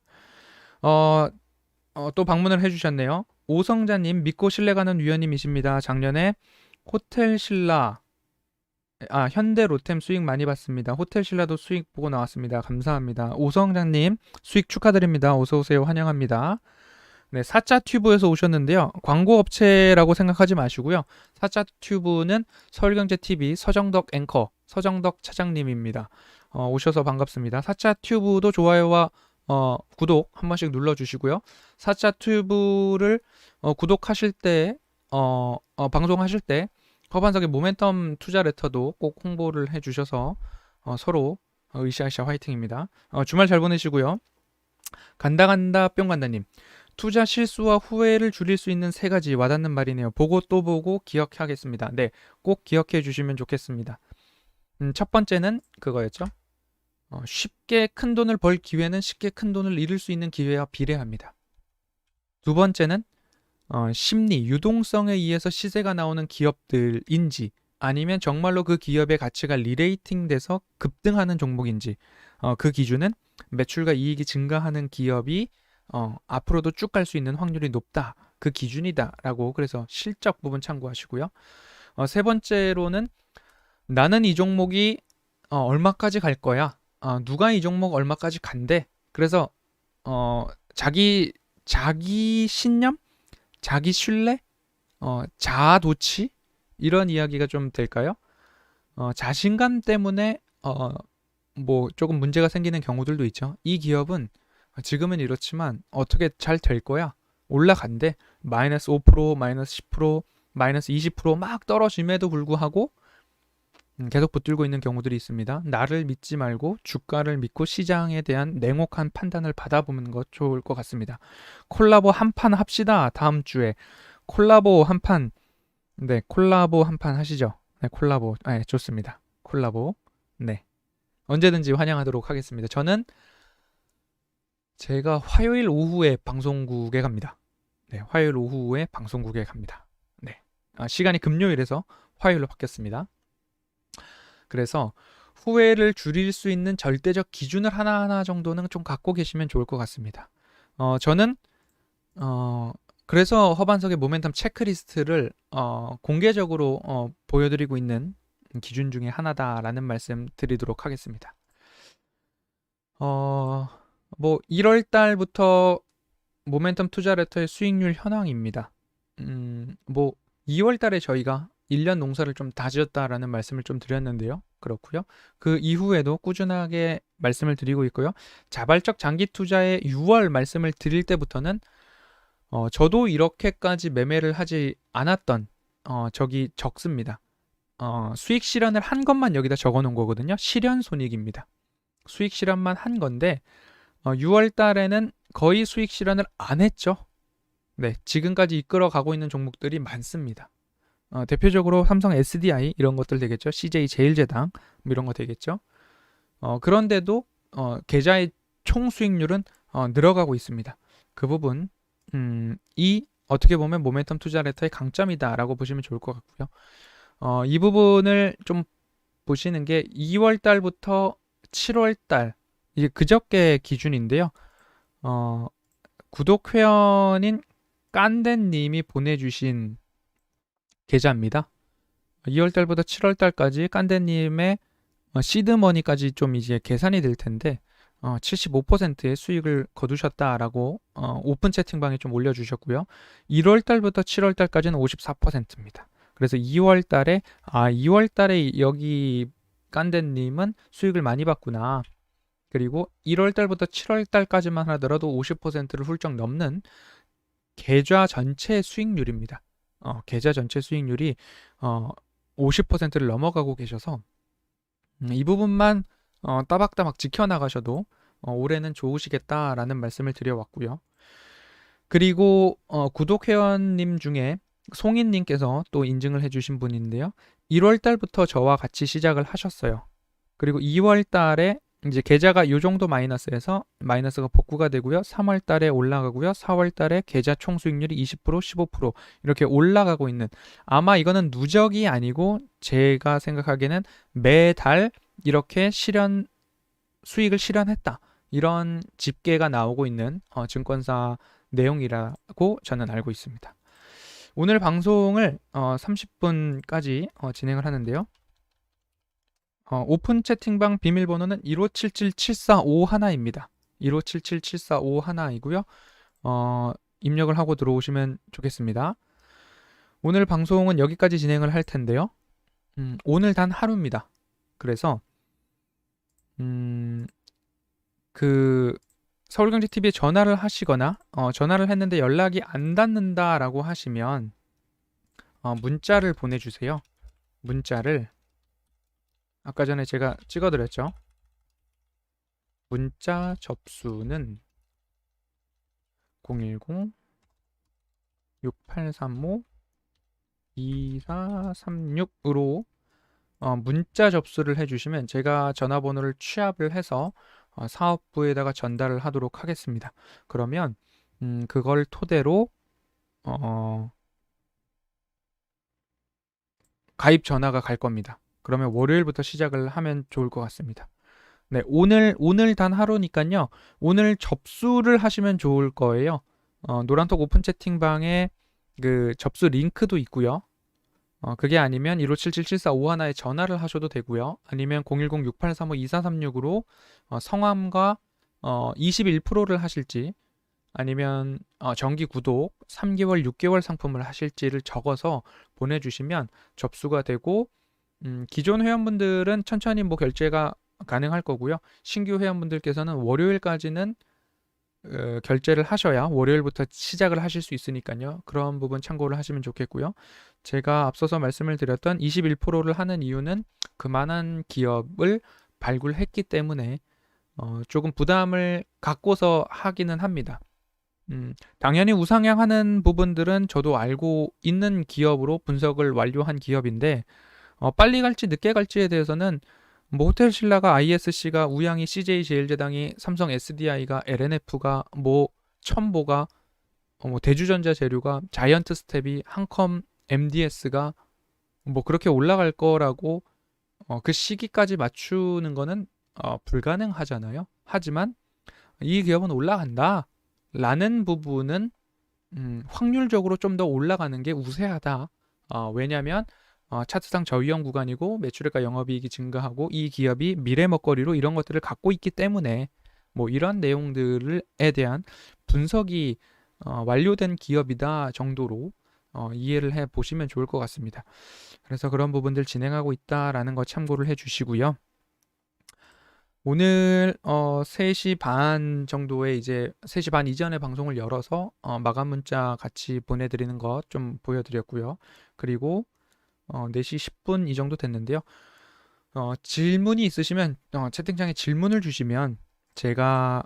또 방문을 해주셨네요. 오성자님, 믿고 신뢰가는 위원님이십니다. 작년에 호텔신라, 현대 로템 수익 많이 봤습니다. 호텔신라도 수익 보고 나왔습니다. 감사합니다. 오성자님, 수익 축하드립니다. 어서오세요. 환영합니다. 네, 사자 튜브에서 오셨는데요. 광고 업체라고 생각하지 마시고요. 사자 튜브는 서울경제TV 서정덕 앵커, 서정덕 차장님입니다. 오셔서 반갑습니다. 사자 튜브도 좋아요와 구독 한 번씩 눌러주시고요. 사자 튜브를 구독하실 때, 방송하실 때 허반석의 모멘텀 투자 레터도 꼭 홍보를 해주셔서 서로 으쌰으쌰 화이팅입니다. 주말 잘 보내시고요. 간다 뿅간다님, 투자 실수와 후회를 줄일 수 있는 3가지 와닿는 말이네요. 보고 또 보고 기억하겠습니다. 네, 꼭 기억해 주시면 좋겠습니다. 첫 번째는 그거였죠. 쉽게 큰 돈을 벌 기회는 쉽게 큰 돈을 잃을 수 있는 기회와 비례합니다. 두 번째는 심리, 유동성에 의해서 시세가 나오는 기업들인지 아니면 정말로 그 기업의 가치가 리레이팅 돼서 급등하는 종목인지 그 기준은 매출과 이익이 증가하는 기업이 앞으로도 쭉 갈 수 있는 확률이 높다. 그 기준이다 라고 그래서 실적 부분 참고하시고요. 세 번째로는 나는 이 종목이 얼마까지 갈 거야. 누가 이 종목 얼마까지 간대. 그래서 자기 신념? 자기 신뢰? 자아도취? 이런 이야기가 좀 될까요? 자신감 때문에 뭐 조금 문제가 생기는 경우들도 있죠. 이 기업은 지금은 이렇지만 어떻게 잘 될 거야? 올라간대. 마이너스 5%, 마이너스 10%, 마이너스 20%막 떨어짐에도 불구하고 계속 붙들고 있는 경우들이 있습니다. 나를 믿지 말고 주가를 믿고 시장에 대한 냉혹한 판단을 받아보는 것 좋을 것 같습니다. 콜라보 한판 합시다. 다음 주에 콜라보 한판, 네, 콜라보 한판 하시죠. 네, 콜라보, 네, 좋습니다. 콜라보, 네, 언제든지 환영하도록 하겠습니다. 저는 제가 화요일 오후에 방송국에 갑니다. 네, 화요일 오후에 방송국에 갑니다. 네, 시간이 금요일에서 화요일로 바뀌었습니다. 그래서 후회를 줄일 수 있는 절대적 기준을 하나하나 정도는 좀 갖고 계시면 좋을 것 같습니다. 저는 그래서 허반석의 모멘텀 체크리스트를 공개적으로 보여드리고 있는 기준 중에 하나다라는 말씀 드리도록 하겠습니다. 뭐 1월 달부터 모멘텀 투자 레터의 수익률 현황입니다. 뭐 2월 달에 저희가 1년 농사를 좀 다지었다라는 말씀을 좀 드렸는데요. 그렇고요. 그 이후에도 꾸준하게 말씀을 드리고 있고요. 자발적 장기 투자의 6월 말씀을 드릴 때부터는 저도 이렇게까지 매매를 하지 않았던 적이 적습니다. 수익 실현을 한 것만 여기다 적어 놓은 거거든요. 실현 손익입니다. 수익 실현만 한 건데 6월 달에는 거의 수익 실현을 안 했죠. 네, 지금까지 이끌어 가고 있는 종목들이 많습니다. 대표적으로 삼성 SDI 이런 것들 되겠죠. CJ 제일제당 뭐 이런 거 되겠죠. 그런데도 계좌의 총 수익률은 늘어가고 있습니다. 그 부분 이 어떻게 보면 모멘텀 투자 레터의 강점이다라고 보시면 좋을 것 같고요. 이 부분을 좀 보시는 게 2월 달부터 7월 달 이게 그저께 기준인데요. 구독 회원인 깐덴님이 보내주신 계좌입니다. 2월 달부터 7월 달까지 깐덴님의 시드머니까지 좀 이제 계산이 될 텐데 75%의 수익을 거두셨다라고 오픈 채팅방에 좀 올려주셨고요. 1월 달부터 7월 달까지는 54%입니다. 그래서 2월 달에 2월 달에 여기 깐덴님은 수익을 많이 봤구나. 그리고 1월 달부터 7월 달까지만 하더라도 50%를 훌쩍 넘는 계좌 전체 수익률입니다. 계좌 전체 수익률이 50%를 넘어가고 계셔서 이 부분만 따박따박 지켜나가셔도 올해는 좋으시겠다라는 말씀을 드려왔고요. 그리고 구독 회원님 중에 송인님께서 또 인증을 해주신 분인데요. 1월 달부터 저와 같이 시작을 하셨어요. 그리고 2월 달에 이제 계좌가 이 정도 마이너스에서 마이너스가 복구가 되고요. 3월 달에 올라가고요. 4월 달에 계좌 총 수익률이 20%, 15% 이렇게 올라가고 있는, 아마 이거는 누적이 아니고 제가 생각하기에는 매달 이렇게 수익을 실현했다, 이런 집계가 나오고 있는 증권사 내용이라고 저는 알고 있습니다. 오늘 방송을 30분까지 진행을 하는데요. 오픈 채팅방 비밀번호는 15777451입니다. 15777451이고요. 입력을 하고 들어오시면 좋겠습니다. 오늘 방송은 여기까지 진행을 할 텐데요. 오늘 단 하루입니다. 그래서 그 서울경제TV에 전화를 하시거나 전화를 했는데 연락이 안 닿는다라고 하시면 문자를 보내주세요. 문자를 아까 전에 제가 찍어드렸죠. 문자 접수는 010-6835-2436으로 문자 접수를 해주시면 제가 전화번호를 취합을 해서 사업부에다가 전달을 하도록 하겠습니다. 그러면 그걸 토대로 가입 전화가 갈 겁니다. 그러면 월요일부터 시작을 하면 좋을 것 같습니다. 네, 오늘 단 하루니까요. 오늘 접수를 하시면 좋을 거예요. 노란톡 오픈 채팅방에 그 접수 링크도 있고요. 그게 아니면 15777451에 전화를 하셔도 되고요. 아니면 010-6835-2436으로 성함과 21%를 하실지, 아니면 정기 구독 3개월, 6개월 상품을 하실지를 적어서 보내주시면 접수가 되고, 기존 회원분들은 천천히 결제가 가능할 거고요. 신규 회원분들께서는 월요일까지는 결제를 하셔야 월요일부터 시작을 하실 수 있으니까요. 그런 부분 참고를 하시면 좋겠고요. 제가 앞서서 말씀을 드렸던 21%를 하는 이유는 그만한 기업을 발굴했기 때문에 조금 부담을 갖고서 하기는 합니다. 당연히 우상향하는 부분들은 저도 알고 있는 기업으로 분석을 완료한 기업인데, 빨리 갈지 늦게 갈지에 대해서는 호텔신라가 ISC가 우양이 CJ제일제당이 삼성 SDI가 LNF가 첨보가 대주전자 재료가 자이언트 스텝이 한컴 MDS가 그렇게 올라갈 거라고 그 시기까지 맞추는 거는 불가능하잖아요. 하지만 이 기업은 올라간다 라는 부분은 확률적으로 좀 더 올라가는 게 우세하다. 왜냐하면 차트상 저위험 구간이고 매출액과 영업이익이 증가하고 이 기업이 미래 먹거리로 이런 것들을 갖고 있기 때문에 이런 내용들에 대한 분석이 완료된 기업이다 정도로 이해를 해 보시면 좋을 것 같습니다. 그래서 그런 부분들 진행하고 있다라는 거 참고를 해 주시고요. 오늘 3시 반 정도에 이제 3시 반 이전에 방송을 열어서 마감 문자 같이 보내드리는 것 좀 보여드렸고요. 그리고 4시 10분 이 정도 됐는데요. 질문이 있으시면 채팅창에 질문을 주시면 제가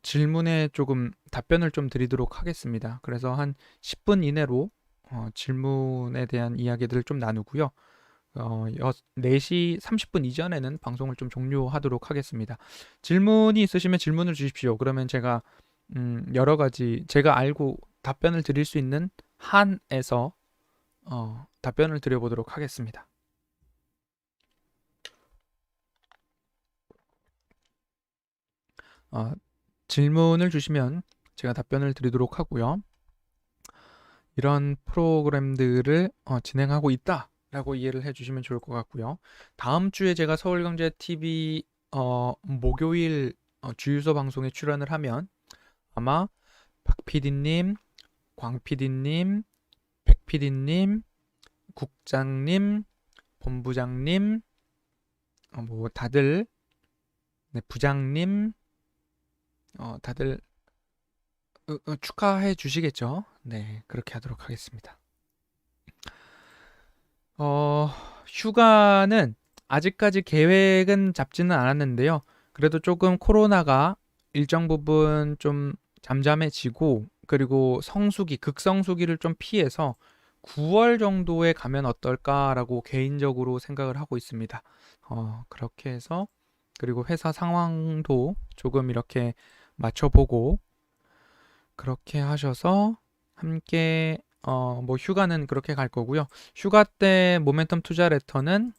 질문에 조금 답변을 좀 드리도록 하겠습니다. 그래서 한 10분 이내로 질문에 대한 이야기들을 좀 나누고요. 4시 30분 이전에는 방송을 좀 종료하도록 하겠습니다. 질문이 있으시면 질문을 주십시오. 그러면 제가 여러 가지 제가 알고 답변을 드릴 수 있는 한에서 답변을 드려보도록 하겠습니다. 질문을 주시면 제가 답변을 드리도록 하고요. 이런 프로그램들을 진행하고 있다 라고 이해를 해주시면 좋을 것 같고요. 다음 주에 제가 서울경제TV 목요일 주유소 방송에 출연을 하면 아마 박PD님, 광PD님, 백PD님, 국장님, 본부장님, 다들 부장님 다들 축하해 주시겠죠? 네, 그렇게 하도록 하겠습니다. 휴가는 아직까지 계획은 잡지는 않았는데요. 그래도 조금 코로나가 일정 부분 좀 잠잠해지고 그리고 성수기, 극성수기를 좀 피해서 9월 정도에 가면 어떨까라고 개인적으로 생각을 하고 있습니다. 그렇게 해서 그리고 회사 상황도 조금 이렇게 맞춰보고 그렇게 하셔서 함께 뭐 휴가는 그렇게 갈 거고요. 휴가 때 모멘텀 투자 레터는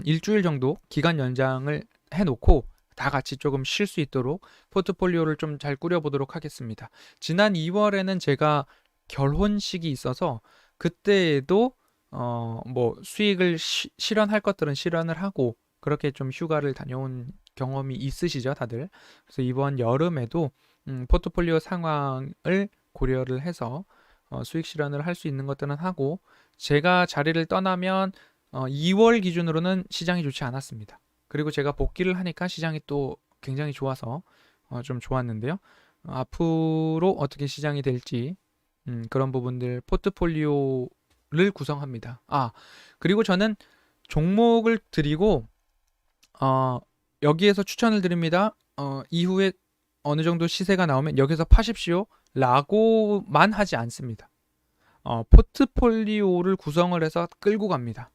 일주일 정도 기간 연장을 해놓고 다 같이 조금 쉴 수 있도록 포트폴리오를 좀 잘 꾸려보도록 하겠습니다. 지난 2월에는 제가 결혼식이 있어서 그때에도 뭐 수익을 실현할 것들은 실현을 하고 그렇게 좀 휴가를 다녀온 경험이 있으시죠, 다들? 그래서 이번 여름에도 포트폴리오 상황을 고려를 해서 수익 실현을 할 수 있는 것들은 하고 제가 자리를 떠나면 2월 기준으로는 시장이 좋지 않았습니다. 그리고 제가 복귀를 하니까 시장이 또 굉장히 좋아서 좀 좋았는데요. 앞으로 어떻게 시장이 될지 그런 부분들 포트폴리오를 구성합니다. 그리고 저는 종목을 드리고 여기에서 추천을 드립니다. 이후에 어느 정도 시세가 나오면 여기서 파십시오 라고만 하지 않습니다. 포트폴리오를 구성을 해서 끌고 갑니다.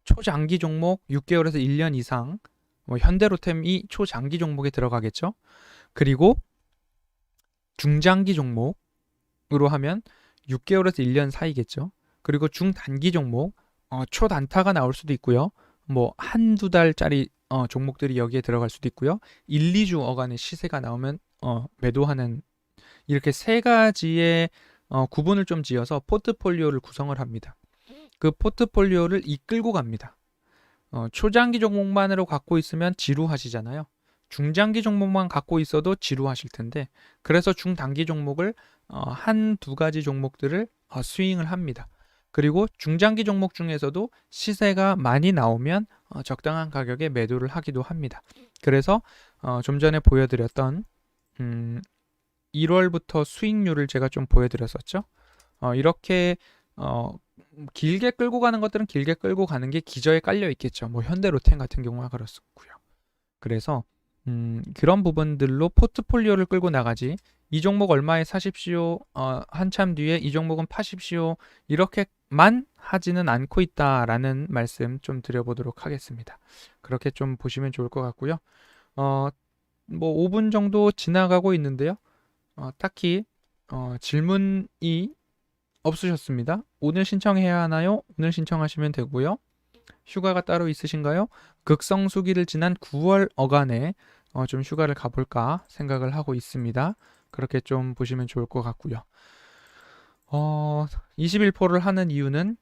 초장기 종목 6개월에서 1년 이상 현대로템이 초장기 종목에 들어가겠죠. 그리고 중장기 종목으로 하면 6개월에서 1년 사이겠죠. 그리고 중단기 종목 초단타가 나올 수도 있고요. 뭐 한두 달짜리 종목들이 여기에 들어갈 수도 있고요. 1, 2주 어간의 시세가 나오면 매도하는 이렇게 세 가지의 구분을 좀 지어서 포트폴리오를 구성을 합니다. 그 포트폴리오를 이끌고 갑니다. 초장기 종목만으로 갖고 있으면 지루하시잖아요. 중장기 종목만 갖고 있어도 지루하실 텐데 그래서 중단기 종목을 한두 가지 종목들을 스윙을 합니다. 그리고 중장기 종목 중에서도 시세가 많이 나오면 적당한 가격에 매도를 하기도 합니다. 그래서 좀 전에 보여드렸던 1월부터 수익률을 제가 좀 보여드렸었죠. 이렇게 길게 끌고 가는 것들은 길게 끌고 가는 게 기저에 깔려 있겠죠. 뭐 현대로템 같은 경우가 그렇고요. 그래서 그런 부분들로 포트폴리오를 끌고 나가지 이 종목 얼마에 사십시오. 한참 뒤에 이 종목은 파십시오. 이렇게만 하지는 않고 있다라는 말씀 좀 드려보도록 하겠습니다. 그렇게 좀 보시면 좋을 것 같고요. 뭐 5분 정도 지나가고 있는데요. 딱히 질문이 없으셨습니다. 오늘 신청해야 하나요? 오늘 신청하시면 되고요. 휴가가 따로 있으신가요? 극성수기를 지난 9월 어간에 좀 휴가를 가볼까 생각을 하고 있습니다. 그렇게 좀 보시면 좋을 것 같고요. 21%를 하는 이유는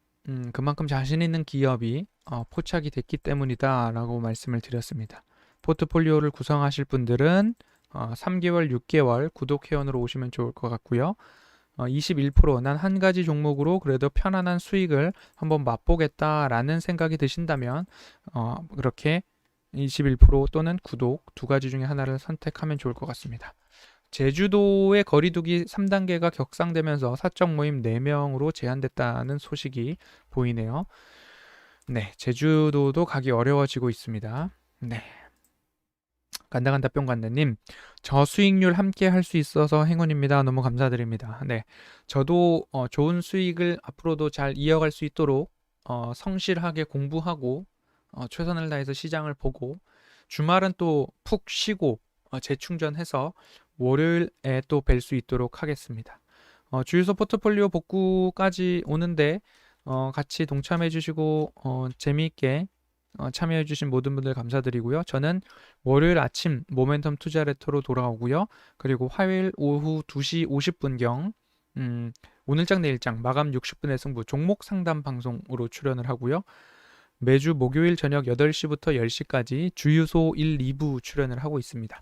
그만큼 자신 있는 기업이 포착이 됐기 때문이다 라고 말씀을 드렸습니다. 포트폴리오를 구성하실 분들은 3개월, 6개월 구독 회원으로 오시면 좋을 것 같고요. 21%난 한 가지 종목으로 그래도 편안한 수익을 한번 맛보겠다라는 생각이 드신다면 그렇게 21% 또는 구독 두 가지 중에 하나를 선택하면 좋을 것 같습니다. 제주도의 거리두기 3단계가 격상되면서 사적 모임 4명으로 제한됐다는 소식이 보이네요. 네, 제주도도 가기 어려워지고 있습니다. 네. 간다간다 뿅간다님, 저수익률 함께 할 수 있어서 행운입니다. 너무 감사드립니다. 네, 저도 좋은 수익을 앞으로도 잘 이어갈 수 있도록 성실하게 공부하고 최선을 다해서 시장을 보고 주말은 또 푹 쉬고 재충전해서 월요일에 또 뵐 수 있도록 하겠습니다. 주유소 포트폴리오 복구까지 오는데 같이 동참해 주시고 재미있게 참여해 주신 모든 분들 감사드리고요. 저는 월요일 아침 모멘텀 투자 레터로 돌아오고요. 그리고 화요일 오후 2시 50분경 오늘장 내일장 마감 60분의 승부 종목 상담 방송으로 출연을 하고요. 매주 목요일 저녁 8시부터 10시까지 주유소 1, 2부 출연을 하고 있습니다.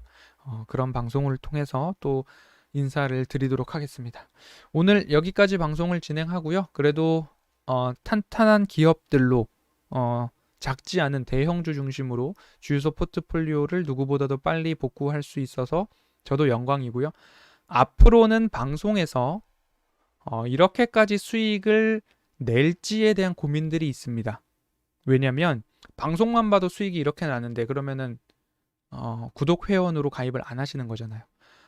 그런 방송을 통해서 또 인사를 드리도록 하겠습니다. 오늘 여기까지 방송을 진행하고요. 그래도 탄탄한 기업들로 작지 않은 대형주 중심으로 주유소 포트폴리오를 누구보다도 빨리 복구할 수 있어서 저도 영광이고요. 앞으로는 방송에서 이렇게까지 수익을 낼지에 대한 고민들이 있습니다. 왜냐하면 방송만 봐도 수익이 이렇게 나는데 그러면은 구독 회원으로 가입을 안 하시는 거잖아요.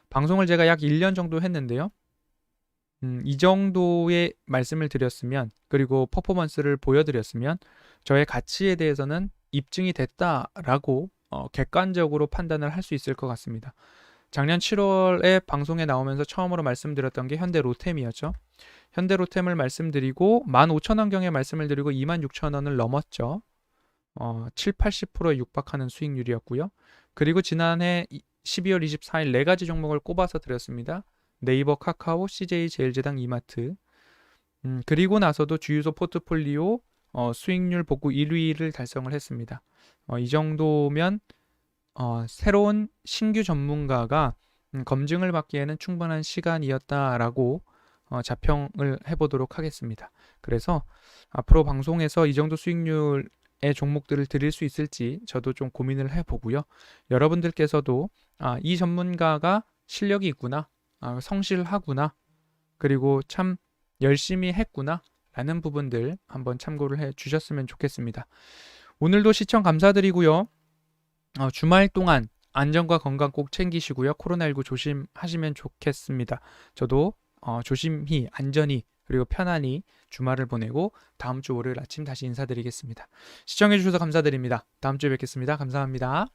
방송을 제가 약 1년 정도 했는데요. 이 정도의 말씀을 드렸으면, 그리고 퍼포먼스를 보여드렸으면 저의 가치에 대해서는 입증이 됐다라고 객관적으로 판단을 할 수 있을 것 같습니다. 작년 7월에 방송에 나오면서 처음으로 말씀드렸던 게 현대 로템이었죠. 현대 로템을 말씀드리고 15,000원경에 말씀을 드리고 26,000원을 넘었죠. 7, 80%에 육박하는 수익률이었고요. 그리고 지난해 12월 24일 네 가지 종목을 꼽아서 드렸습니다. 네이버, 카카오, CJ 제일제당, 이마트. 그리고 나서도 주유소 포트폴리오 수익률 복구 1위를 달성을 했습니다. 이 정도면 새로운 신규 전문가가 검증을 받기에는 충분한 시간이었다라고 자평을 해보도록 하겠습니다. 그래서 앞으로 방송에서 이 정도 수익률의 종목들을 드릴 수 있을지 저도 좀 고민을 해보고요. 여러분들께서도 이 전문가가 실력이 있구나, 성실하구나, 그리고 참 열심히 했구나 라는 부분들 한번 참고를 해 주셨으면 좋겠습니다. 오늘도 시청 감사드리고요. 주말 동안 안전과 건강 꼭 챙기시고요. 코로나19 조심하시면 좋겠습니다. 저도 조심히, 안전히, 그리고 편안히 주말을 보내고 다음 주 월요일 아침 다시 인사드리겠습니다. 시청해주셔서 감사드립니다. 다음 주에 뵙겠습니다. 감사합니다.